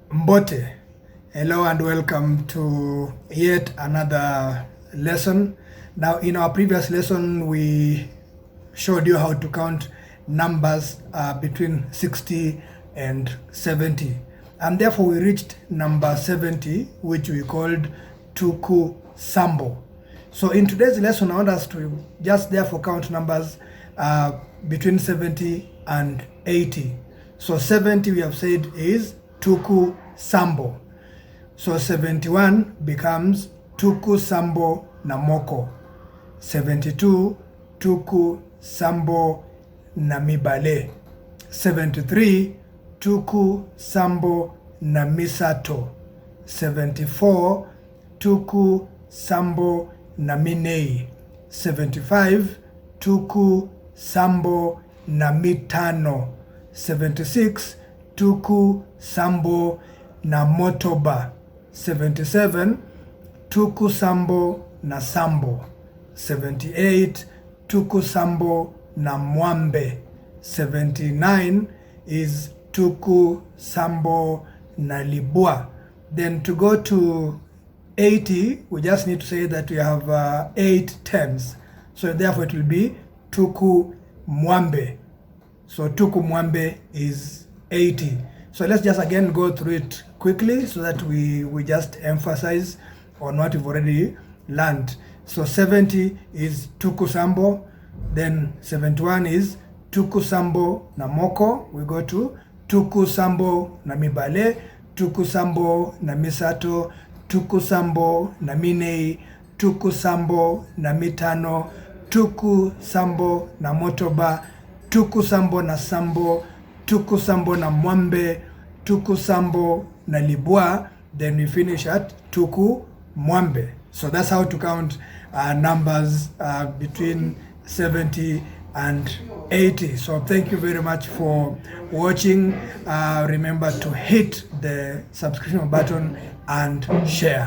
Mbote. Hello and welcome to yet another lesson. Now, in our previous lesson, we showed you how to count numbers between 60 and 70. And therefore, we reached number 70, which we called Tuku Sambo. So in today's lesson, I want us to just therefore count numbers between 70 and 80. So 70, we have said, is Tuku Sambo. So 71 becomes Tuku Sambo na Moko. 72, Tuku Sambo na Mibale. 73, Tuku Sambo na Misato. 74, Tuku Sambo na Minei. 75, Tuku Sambo na Mitano. 76, Tuku Sambo na Motoba. 77, Tuku Sambo na Sambo. 78, Tuku Sambo na Mwambe. 79 is Tuku Sambo na Libua. Then to go to 80, we just need to say that we have 8 tens. So therefore it will be Tuku Mwambe. So Tuku Mwambe is 80. So let's just again go through it quickly so that we just emphasize on what we've already learned. So 70 is Tuku Sambo. Then 71 is Tuku Sambo na Moko. We go to Tuku Sambo na Mibale, Tuku Sambo na Misato, Tuku Sambo na Minei, Tuku Sambo na Mitano, Tuku Sambo na Motoba, Tuku Sambo na Sambo, Tuku Sambo na Mwambe, Tuku Sambo na Libua. Then we finish at Tuku Mwambe. So that's how to count numbers between 70 and 80. So thank you very much for watching. Remember to hit the subscription button and share.